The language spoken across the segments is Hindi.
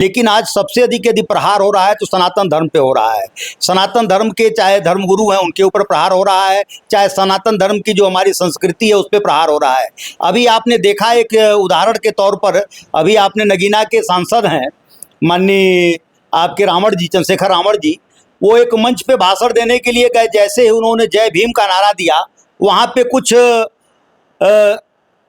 लेकिन आज सबसे अधिक यदि प्रहार हो रहा है तो सनातन धर्म पे हो रहा है। सनातन धर्म के चाहे धर्मगुरु हैं उनके ऊपर प्रहार हो रहा है, चाहे सनातन धर्म की जो हमारी संस्कृति है उस पर प्रहार हो रहा है। अभी आपने देखा एक उदाहरण के तौर पर, अभी आपने नगीना के सांसद हैं माननीय आपके रावण जी, चंद्रशेखर रावण जी, वो एक मंच पे भाषण देने के लिए गए, जैसे ही उन्होंने जय भीम का नारा दिया, वहाँ पे कुछ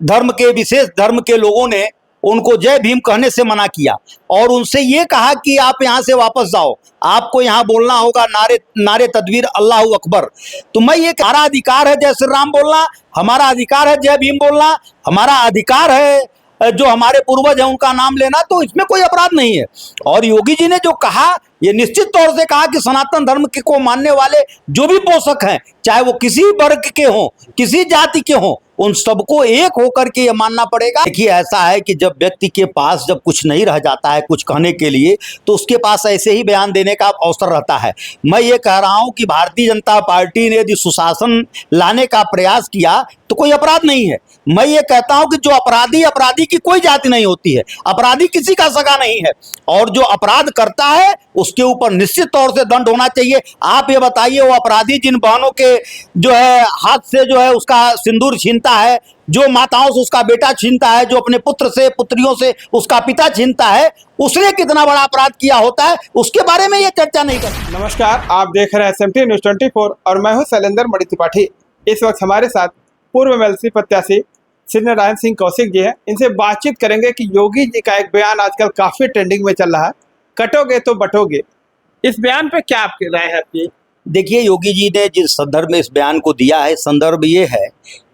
धर्म के विशेष धर्म के लोगों ने उनको जय भीम कहने से मना किया और उनसे ये कहा कि आप यहाँ से वापस जाओ, आपको यहाँ बोलना होगा नारे नारे तकबीर अल्लाह अकबर। तो मैं ये, हमारा अधिकार है जय श्री राम बोलना, हमारा अधिकार है जय भीम बोलना, हमारा अधिकार है जो हमारे पूर्वज हैं उनका नाम लेना, तो इसमें कोई अपराध नहीं है। और योगी जी ने जो कहा, ये निश्चित तौर से कहा कि सनातन धर्म को मानने वाले जो भी पोषक हैं, चाहे वो किसी वर्ग के हों, किसी जाति के हों, उन सबको एक होकर के ये मानना पड़ेगा। देखिए, ऐसा है कि जब व्यक्ति के पास जब कुछ नहीं रह जाता है कुछ कहने के लिए, तो उसके पास ऐसे ही बयान देने का अवसर रहता है। मैं ये कह रहा हूं कि भारतीय जनता पार्टी ने यदि सुशासन लाने का प्रयास किया तो कोई अपराध नहीं है। मैं ये कहता हूं कि जो अपराधी की कोई जाति नहीं होती है, अपराधी किसी का सगा नहीं है, और जो अपराध करता है उसके ऊपर निश्चित तौर से दंड होना चाहिए। आप ये बताइए, वो अपराधी जिन बहनों के जो है हाथ से जो है उसका सिंदूर छीनता है, जो माताओं से उसका बेटा छीनता है, जो अपने पुत्र से पुत्रियों से उसका पिता छीनता है, उसने कितना बड़ा अपराध किया होता है, उसके बारे में ये चर्चा नहीं करती। नमस्कार, आप देख रहे हैं SMT न्यूज़ 24 और मैं हूं शैलेंद्र मणि त्रिपाठी। इस वक्त हमारे साथ पूर्व MLC प्रत्याशी श्री नारायण सिंह कौशिक जी हैं। इनसे बातचीत करेंगे कि योगी जी का एक बयान आजकल काफी ट्रेंडिंग में चल रहा है, कटोगे तो बटोगे। इस बयान पे क्या आपकी राय है आपकी? देखिए, योगी जी ने जिस संदर्भ में इस बयान को दिया है, संदर्भ ये है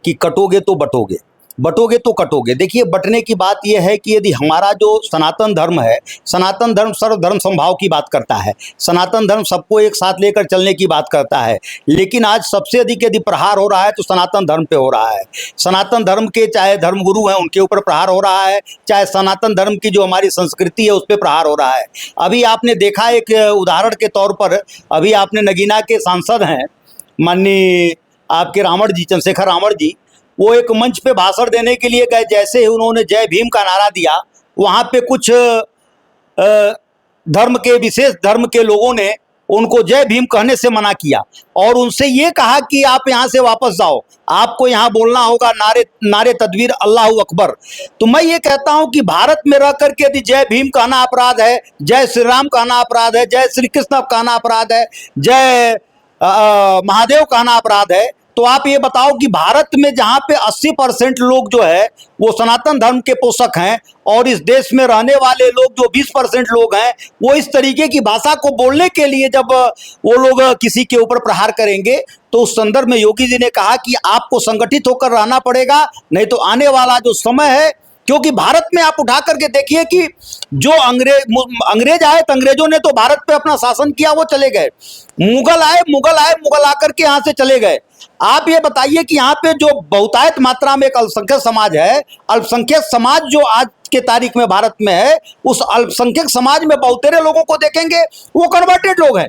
कि कटोगे तो बटोगे, बटोगे तो कटोगे। देखिए, बटने की बात यह है कि यदि हमारा जो सनातन धर्म है, सनातन धर्म सर्वधर्म समभाव की बात करता है, सनातन धर्म सबको एक साथ लेकर चलने की बात करता है, लेकिन आज सबसे अधिक यदि प्रहार हो रहा है तो सनातन धर्म पे हो रहा है। सनातन धर्म के चाहे धर्मगुरु हैं उनके ऊपर प्रहार हो रहा है, चाहे सनातन धर्म की जो हमारी संस्कृति है उस पर प्रहार हो रहा है। अभी आपने देखा एक उदाहरण के तौर पर, अभी आपने नगीना के सांसद हैं माननीय आपके रावण जी, चंद्रशेखर रावण जी, वो एक मंच पे भाषण देने के लिए गए, जैसे ही उन्होंने जय भीम का नारा दिया, वहाँ पे कुछ धर्म के विशेष धर्म के लोगों ने उनको जय भीम कहने से मना किया और उनसे ये कहा कि आप यहाँ से वापस जाओ, आपको यहाँ बोलना होगा नारे नारे तकबीर अल्लाह अकबर। तो मैं ये कहता हूँ कि भारत में रह करके यदि जय भीम कहना अपराध है, जय श्री राम कहना अपराध है, जय श्री कृष्ण कहना अपराध है, जय महादेव कहना अपराध है, तो आप ये बताओ कि भारत में जहाँ पे 80% लोग जो है वो सनातन धर्म के पोषक हैं और इस देश में रहने वाले लोग जो 20% लोग हैं वो इस तरीके की भाषा को बोलने के लिए जब वो लोग किसी के ऊपर प्रहार करेंगे, तो उस संदर्भ में योगी जी ने कहा कि आपको संगठित होकर रहना पड़ेगा, नहीं तो आने वाला जो समय है, क्योंकि भारत में आप उठा करके देखिए कि जो अंग्रेज आए तो अंग्रेजों ने तो भारत पे अपना शासन किया, वो चले गए। मुगल आए आकर के यहाँ से चले गए। आप ये बताइए कि यहाँ पे जो बहुतायत मात्रा में एक अल्पसंख्यक समाज है, अल्पसंख्यक समाज जो आज के तारीख में भारत में है, उस अल्पसंख्यक समाज में बहुतेरे लोगों को देखेंगे वो कन्वर्टेड लोग हैं।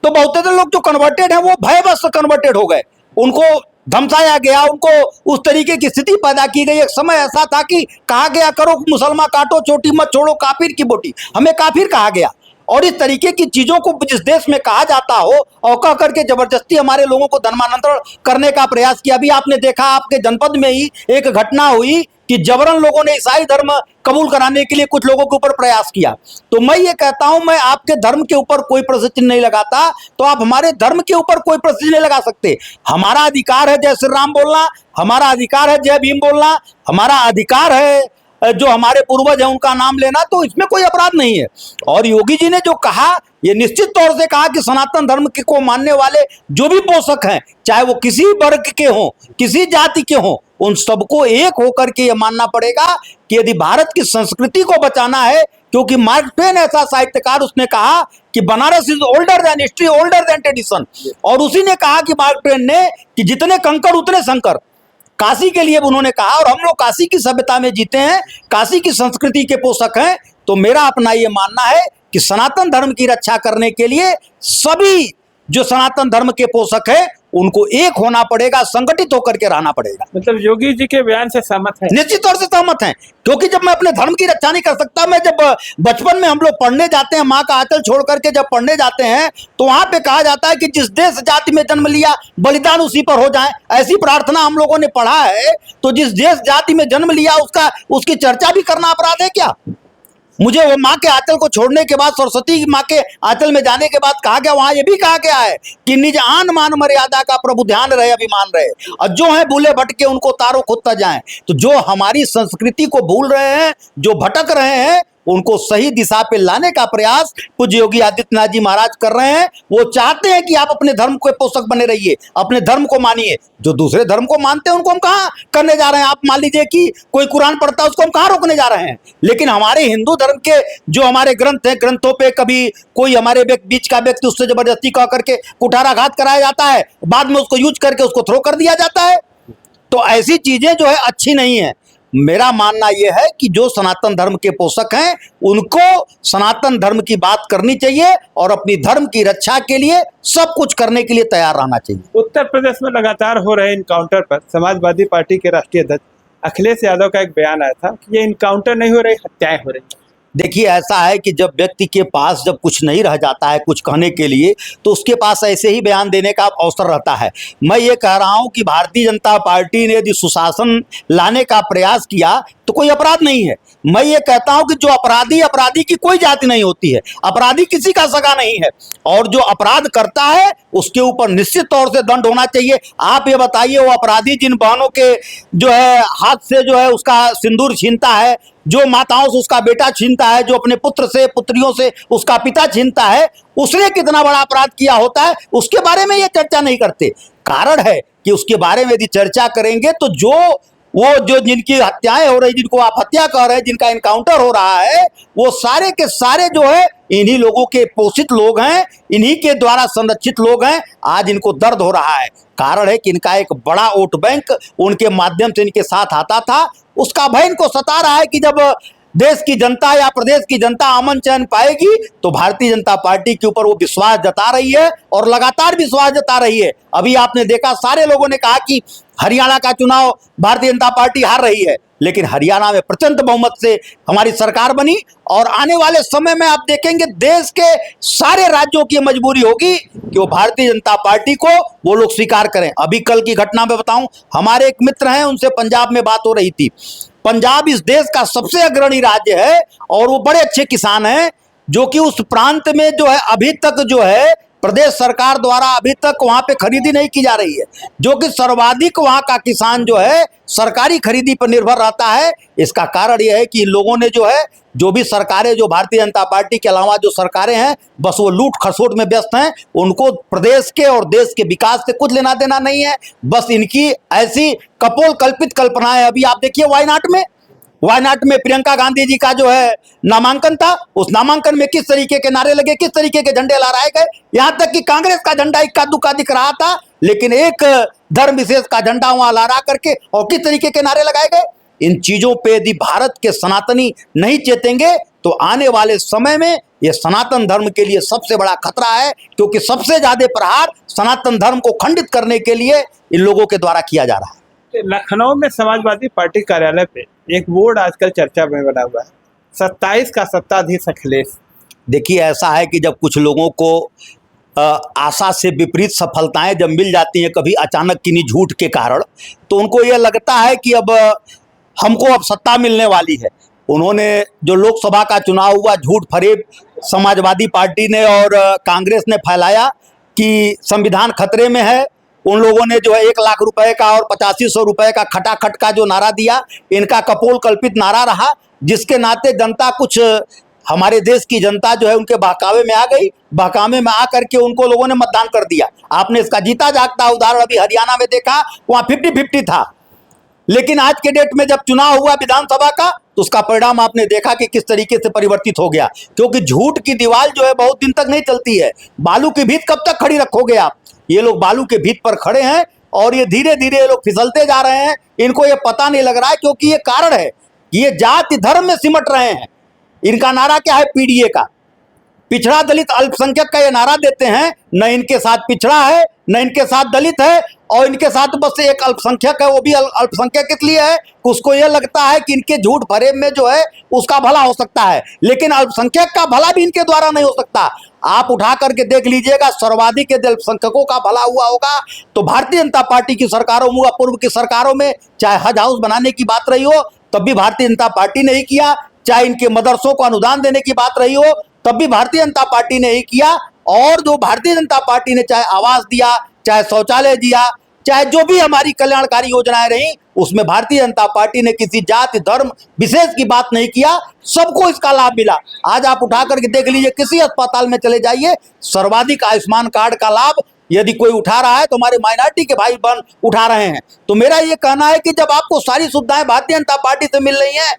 तो बहुतेरे लोग जो कन्वर्टेड हैं वो भयवश कन्वर्टेड हो गए, उनको धमकाया गया, उनको उस तरीके की स्थिति पैदा की गई। एक समय ऐसा था कि कहा गया करो मुसलमान काटो चोटी मत छोड़ो काफिर की बोटी, हमें काफिर कहा गया। और इस तरीके की चीजों को जिस देश में कहा जाता हो और कह करके जबरदस्ती हमारे लोगों को धर्मांतरण करने का प्रयास किया। अभी आपने देखा आपके जनपद में ही एक घटना हुई कि जबरन लोगों ने ईसाई धर्म कबूल कराने के लिए कुछ लोगों के ऊपर प्रयास किया। तो मैं ये कहता हूं, मैं आपके धर्म के ऊपर कोई प्रश्न नहीं लगाता, तो आप हमारे धर्म के ऊपर कोई प्रश्न नहीं लगा सकते। हमारा अधिकार है जय श्री राम बोलना, हमारा अधिकार है जय भीम बोलना, हमारा अधिकार है जो हमारे पूर्वज हैं उनका नाम लेना, तो इसमें कोई अपराध नहीं है। और योगी जी ने जो कहा, ये निश्चित तौर से कहा कि सनातन धर्म को मानने वाले जो भी पोषक हैं, चाहे वो किसी वर्ग के हों, किसी जाति के हों, उन सबको एक होकर के ये मानना पड़ेगा कि यदि भारत की संस्कृति को बचाना है, क्योंकि मार्क ट्वेन ऐसा साहित्यकार, उसने कहा कि Banaras is older than history, older than tradition. और उसी ने कहा कि मार्क ट्वेन ने कि जितने कंकर उतने शंकर, काशी के लिए उन्होंने कहा। और हम लोग काशी की सभ्यता में जीते हैं, काशी की संस्कृति के पोषक हैं। तो मेरा अपना ये मानना है कि सनातन धर्म की रक्षा करने के लिए सभी जो सनातन धर्म के पोषक है उनको एक होना पड़ेगा, संगठित होकर के रहना पड़ेगा। मतलब योगी जी के बयान से सहमत है? निश्चित तौर से सहमत हैं, क्योंकि जब मैं अपने धर्म की रक्षा नहीं कर सकता, मैं जब बचपन में हम लोग पढ़ने जाते हैं, माँ का आंचल छोड़ करके जब पढ़ने जाते हैं तो वहां पे कहा जाता है कि जिस देश जाति में जन्म लिया बलिदान उसी पर हो जाए, ऐसी प्रार्थना हम लोगों ने पढ़ा है। तो जिस देश जाति में जन्म लिया उसकी चर्चा भी करना अपराध है क्या? मुझे वो माँ के आंचल को छोड़ने के बाद, सरस्वती माँ के आंचल में जाने के बाद कहा गया, वहां ये भी कहा गया है कि निज आन मान मर्यादा का प्रभु ध्यान रहे अभिमान रहे, और जो है भूले भटके उनको तारो खुद त जाए। तो जो हमारी संस्कृति को भूल रहे हैं, जो भटक रहे हैं, उनको सही दिशा पे लाने का प्रयास पूज्य योगी आदित्यनाथ जी महाराज कर रहे हैं। वो चाहते हैं कि आप अपने धर्म के पोषक बने रहिए, अपने धर्म को मानिए। जो दूसरे धर्म को मानते हैं उनको हम कहाँ करने जा रहे हैं? आप मान लीजिए कि कोई कुरान पढ़ता है, उसको हम कहाँ रोकने जा रहे हैं? लेकिन हमारे हिंदू धर्म के जो हमारे ग्रंथ हैं, ग्रंथों पे कभी कोई हमारे बीच का व्यक्ति उससे जबरदस्ती कह करके कुठाराघात कराया जाता है, बाद में उसको यूज करके उसको थ्रो कर दिया जाता है। तो ऐसी चीजें जो है अच्छी नहीं है। मेरा मानना यह है कि जो सनातन धर्म के पोषक हैं उनको सनातन धर्म की बात करनी चाहिए और अपनी धर्म की रक्षा के लिए सब कुछ करने के लिए तैयार रहना चाहिए। उत्तर प्रदेश में लगातार हो रहे इनकाउंटर पर समाजवादी पार्टी के राष्ट्रीय अध्यक्ष अखिलेश यादव का एक बयान आया था कि ये इनकाउंटर नहीं हो रही, हत्याएं हो रही। देखिए, ऐसा है कि जब व्यक्ति के पास जब कुछ नहीं रह जाता है कुछ कहने के लिए, तो उसके पास ऐसे ही बयान देने का अवसर रहता है। मैं ये कह रहा हूं कि भारतीय जनता पार्टी ने यदि सुशासन लाने का प्रयास किया तो कोई अपराध नहीं है। मैं ये कहता हूं कि जो अपराधी की कोई जाति नहीं होती है, अपराधी किसी का सगा नहीं है, और जो अपराध करता है उसके ऊपर निश्चित तौर से दंड होना चाहिए। आप ये बताइए, वो अपराधी जिन बहनों के जो है हाथ से जो है उसका सिंदूर छीनता है, जो माताओं से उसका बेटा छीनता है, जो अपने पुत्र से पुत्रियों से उसका पिता छीनता है, उसने कितना बड़ा अपराध किया होता है, उसके बारे में ये चर्चा नहीं करते। कारण है कि उसके बारे में यदि चर्चा करेंगे तो जो जिनकी हत्याएं हो रही, जिनको आप हत्या कर रहे हैं, जिनका इनकाउंटर हो रहा है, वो सारे के सारे जो है इन्हीं लोगों के पोषित लोग हैं, इन्हीं के द्वारा संरक्षित लोग हैं। आज इनको दर्द हो रहा है। कारण है कि इनका एक बड़ा वोट बैंक उनके माध्यम से इनके साथ आता था, उसका भय इनको सता रहा है कि जब देश की जनता या प्रदेश की जनता अमन चैन पाएगी तो भारतीय जनता पार्टी के ऊपर वो विश्वास जता रही है और लगातार विश्वास जता रही है। अभी आपने देखा, सारे लोगों ने कहा कि हरियाणा का चुनाव भारतीय जनता पार्टी हार रही है, लेकिन हरियाणा में प्रचंड बहुमत से हमारी सरकार बनी, और आने वाले समय में आप देखेंगे देश के सारे राज्यों की मजबूरी होगी कि वो भारतीय जनता पार्टी को वो लोग स्वीकार करें। अभी कल की घटना में बताऊं, हमारे एक मित्र हैं, उनसे पंजाब में बात हो रही थी। पंजाब इस देश का सबसे अग्रणी राज्य है और वो बड़े अच्छे किसान हैं, जो कि उस प्रांत में जो है अभी तक जो है प्रदेश सरकार द्वारा अभी तक वहां पे खरीदी नहीं की जा रही है, जो कि सर्वाधिक वहां का किसान जो है सरकारी खरीदी पर निर्भर रहता है। इसका कारण यह है कि इन लोगों ने जो है, जो भी सरकारें, जो भारतीय जनता पार्टी के अलावा जो सरकारें हैं, बस वो लूट खसोट में व्यस्त हैं। उनको प्रदेश के और देश के विकास से कुछ लेना देना नहीं है। बस इनकी ऐसी कपोल कल्पित कल्पनाएं। अभी आप देखिए वायनाड में प्रियंका गांधी जी का जो है नामांकन था, उस नामांकन में किस तरीके के नारे लगे, किस तरीके के झंडे लहराए गए, यहां तक कि कांग्रेस का झंडा इक्का दुक्का दिख रहा था, लेकिन एक धर्म विशेष का झंडा वहां लहरा करके और किस तरीके के नारे लगाए गए। इन चीजों पे यदि भारत के सनातनी नहीं चेतेंगे तो आने वाले समय में यह सनातन धर्म के लिए सबसे बड़ा खतरा है, क्योंकि सबसे ज्यादा प्रहार सनातन धर्म को खंडित करने के लिए इन लोगों के द्वारा किया जा रहा है। लखनऊ में समाजवादी पार्टी कार्यालय पे एक बोर्ड आजकल चर्चा में बना हुआ है, 27 का सत्ताधीश अखिलेश। देखिए, ऐसा है कि जब कुछ लोगों को आशा से विपरीत सफलताएं जब मिल जाती हैं कभी अचानक किन्हीं झूठ के कारण, तो उनको यह लगता है कि अब हमको अब सत्ता मिलने वाली है। उन्होंने जो लोकसभा का चुनाव हुआ, झूठ फरेब समाजवादी पार्टी ने और कांग्रेस ने फैलाया कि संविधान खतरे में है। उन लोगों ने जो है 1 लाख रुपए का और 8500 रुपए का खटाखट का जो नारा दिया, इनका कपोल कल्पित नारा रहा, जिसके नाते जनता कुछ हमारे देश की जनता जो है उनके बहकावे में आ गई। बहकावे में आकर के उनको लोगों ने मतदान कर दिया। आपने इसका जीता जागता उदाहरण अभी हरियाणा में देखा, वहां 50-50 था। लेकिन आज के डेट में जब चुनाव हुआ विधानसभा का, तो उसका परिणाम आपने देखा कि किस तरीके से परिवर्तित हो गया। क्योंकि झूठ की दीवार जो है बहुत दिन तक नहीं चलती है। बालू की भीत कब तक खड़ी रखोगे आप? ये लोग बालू के भीत पर खड़े हैं और ये धीरे धीरे ये लोग फिसलते जा रहे हैं। इनको ये पता नहीं लग रहा है, क्योंकि ये कारण है कि ये जाति धर्म में सिमट रहे हैं। इनका नारा क्या है? पीडीए का। पिछड़ा दलित अल्पसंख्यक का ये नारा देते हैं, न इनके साथ पिछड़ा है न इनके साथ दलित है, और इनके साथ बस एक अल्पसंख्यक है, वो भी अल्पसंख्यक इसलिए है कि उसको ये लगता है कि इनके झूठ फरेब में जो है उसका भला हो सकता है, लेकिन अल्पसंख्यक का भला भी इनके द्वारा नहीं हो सकता। आप उठा करके देख लीजिएगा, सर्वाधिक यदि अल्पसंख्यकों का भला हुआ होगा तो भारतीय जनता पार्टी की सरकारों में, पूर्व की सरकारों में, चाहे हज हाउस बनाने की बात रही हो तब भी भारतीय जनता पार्टी ने ही किया, चाहे इनके मदरसों को अनुदान देने की बात रही हो तब भी भारतीय जनता पार्टी ने ही किया। और जो भारतीय जनता पार्टी ने चाहे आवास दिया, चाहे शौचालय दिया, चाहे जो भी हमारी कल्याणकारी योजनाएं रही, उसमें भारतीय जनता पार्टी ने किसी जाति धर्म विशेष की बात नहीं किया, सबको इसका लाभ मिला। आज आप उठा करके देख लीजिए, किसी अस्पताल में चले जाइए, सर्वाधिक आयुष्मान कार्ड का लाभ यदि कोई उठा रहा है तो हमारे माइनॉरिटी के भाई बहन उठा रहे हैं। तो मेरा ये कहना है कि जब आपको सारी सुविधाएं भारतीय जनता पार्टी से मिल रही हैं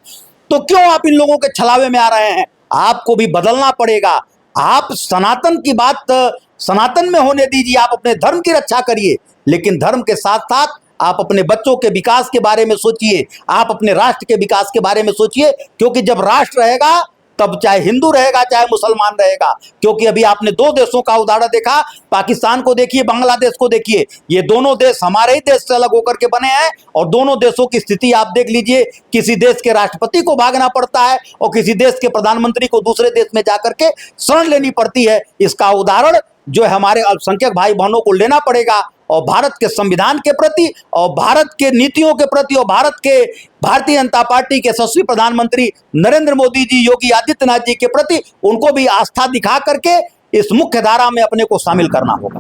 तो क्यों आप इन लोगों के छलावे में आ रहे हैं? आपको भी बदलना पड़ेगा। आप सनातन की बात सनातन में होने दीजिए, आप अपने धर्म की रक्षा करिए, लेकिन धर्म के साथ साथ आप अपने बच्चों के विकास के बारे में सोचिए, आप अपने राष्ट्र के विकास के बारे में सोचिए, क्योंकि जब राष्ट्र रहेगा तब चाहे हिंदू रहेगा चाहे मुसलमान रहेगा। क्योंकि अभी आपने दो देशों का उदाहरण देखा, पाकिस्तान को देखिए, बांग्लादेश को देखिए, ये दोनों देश हमारे ही देश से अलग होकर के बने हैं, और दोनों देशों की स्थिति आप देख लीजिए, किसी देश के राष्ट्रपति को भागना पड़ता है और किसी देश के प्रधानमंत्री को दूसरे देश में जाकर के शरण लेनी पड़ती है। इसका उदाहरण जो है हमारे अल्पसंख्यक भाई बहनों को लेना पड़ेगा, और भारत के संविधान के प्रति और भारत के नीतियों के प्रति और भारतीय जनता पार्टी के यशस्वी प्रधानमंत्री नरेंद्र मोदी जी, योगी आदित्यनाथ जी के प्रति उनको भी आस्था दिखा करके इस मुख्य धारा में अपने को शामिल करना होगा।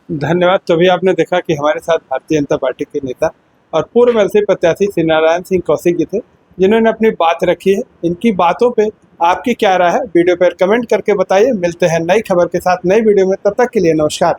धन्यवाद। तो भी आपने देखा कि हमारे साथ भारतीय जनता पार्टी के नेता और पूर्व एमएलसी प्रत्याशी श्री नारायण सिंह कौशिक जी थे, जिन्होंने अपनी बात रखी है। इनकी बातों पे आपकी क्या राय है, वीडियो पर कमेंट करके बताइए। मिलते हैं नई खबर के साथ नई वीडियो में, तब तक के लिए नमस्कार।